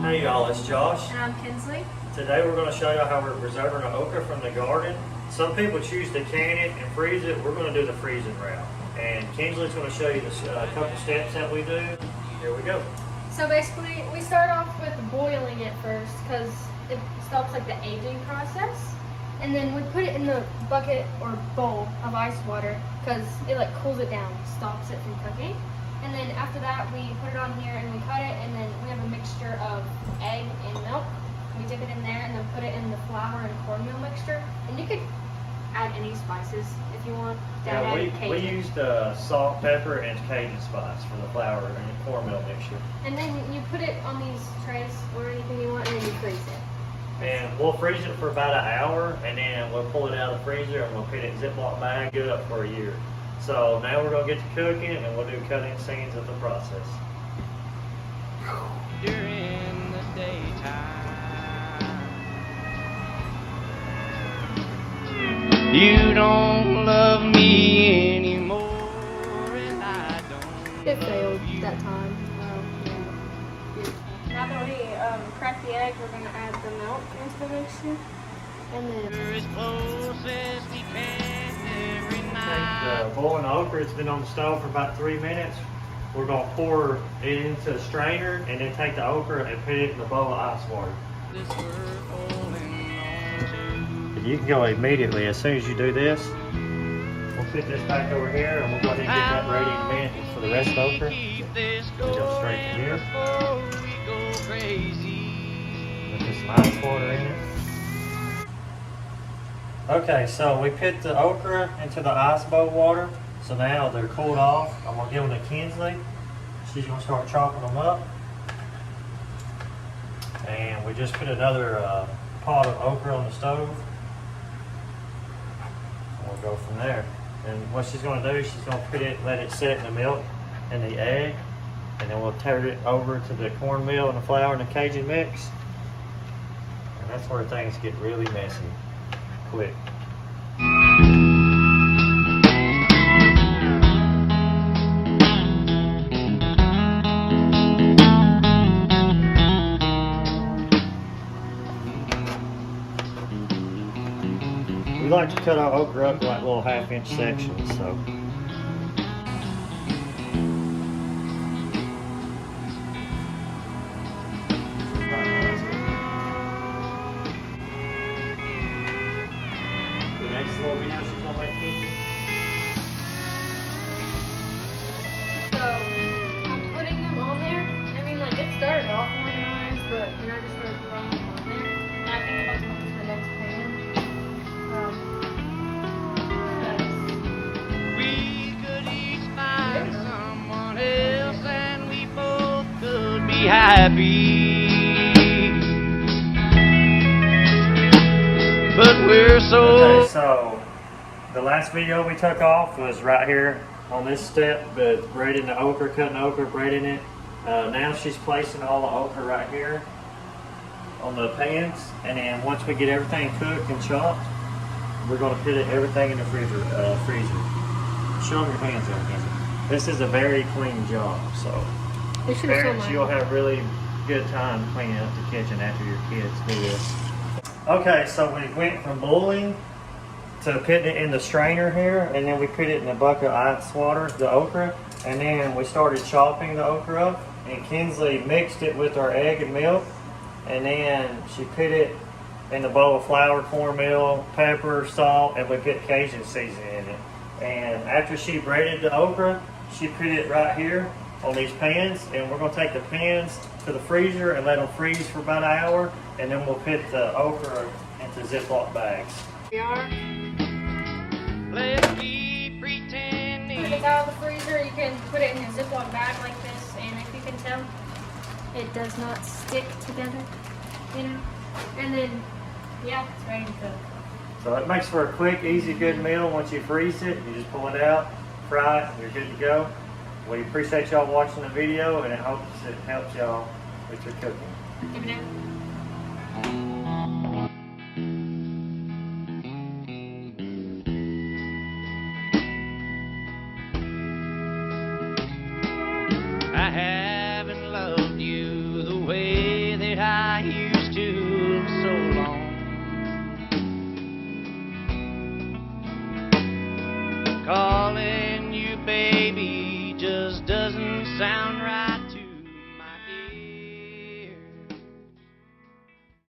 Hey y'all, it's Josh. And I'm Kinsley. Today we're going to show you how we're preserving an okra from the garden. Some people choose to can it and freeze it. We're going to do the freezing route. And Kinsley's going to show you a couple steps that we do. Here we go. So basically, we start off with boiling it first because it stops like the aging process. And then we put it in the bucket or bowl of ice water because it like cools it down, stops it from cooking. And then after that, we put it on here and we cut it, and then we have a mixture of egg and milk. We dip it in there and then put it in the flour and cornmeal mixture. And you could add any spices if you want. Yeah, we used salt, pepper, and Cajun spice for the flour and the cornmeal mixture. And then you put it on these trays or anything you want, and then you freeze it. And we'll freeze it for about an hour, and then we'll pull it out of the freezer and we'll put it in a Ziploc bag, good up for a year. So now we're going to get to cooking, and we'll do cutting scenes of the process. During the daytime, you don't love me anymore, and I don't. It failed that time. Now that we cracked the egg, we're going to add the milk into the mixture. And then We're as close as we can every Take night. the boiling okra, it's been on the stove for about 3 minutes. We're going to pour it into a strainer and then take the okra and put it in the bowl of ice water. This we're holding on to. You can go immediately as soon as you do this. We'll put this back over here and we'll go ahead and get that ready in a minute for the rest of the okra. Keep this We'll go straight to here. before we go crazy. Put some ice water in it. Okay, so we put the okra into the ice bowl water. So now they're cooled off. I'm going to give them to Kinsley. She's going to start chopping them up. And we just put another pot of okra on the stove. And we'll go from there. And what she's going to do, she's going to let it set in the milk and the egg. And then we'll turn it over to the cornmeal and the flour and the Cajun mix. And that's where things get really messy quick. We like to cut our okra up like little half-inch sections, so. The next little video she's gonna make pictures. so I'm putting them on there. I mean, like it started off organized, but then I just started throwing them on there. And I think about going to the next pan. We could each find someone else and we both could be happy. But we're so. Okay, so the last video we took off was right here on this step, but braiding the okra, cutting the okra, braiding it. Now she's placing all the okra right here on the pans, and then once we get everything cooked and chopped, we're going to put everything in the freezer. Show them your hands there, Kenzie. This is a very clean job, so They should have parents, shown you'll mine. have really good time cleaning up the kitchen after your kids do this. Okay, so we went from boiling to putting it in the strainer here, and then we put it in the bucket of ice water, the okra, and then we started chopping the okra up, and Kinsley mixed it with our egg and milk, and then she put it in the bowl of flour, cornmeal, pepper, salt, and we put Cajun seasoning in it. And after she braided the okra, she put it right here on these pans, and we're going to take the pans to the freezer and let them freeze for about an hour, and then we'll put the okra into Ziploc bags. We are. Let's keep pretending. When it's out of the freezer, you can put it in a Ziploc bag like this, and if you can tell, it does not stick together, you know. And then, yeah, it's ready to cook. So it makes for a quick, easy, good meal. Once you freeze it, you just pull it out, fry it, and you're good to go. We appreciate y'all watching the video, and it hopes it helps y'all with your cooking. Give it out.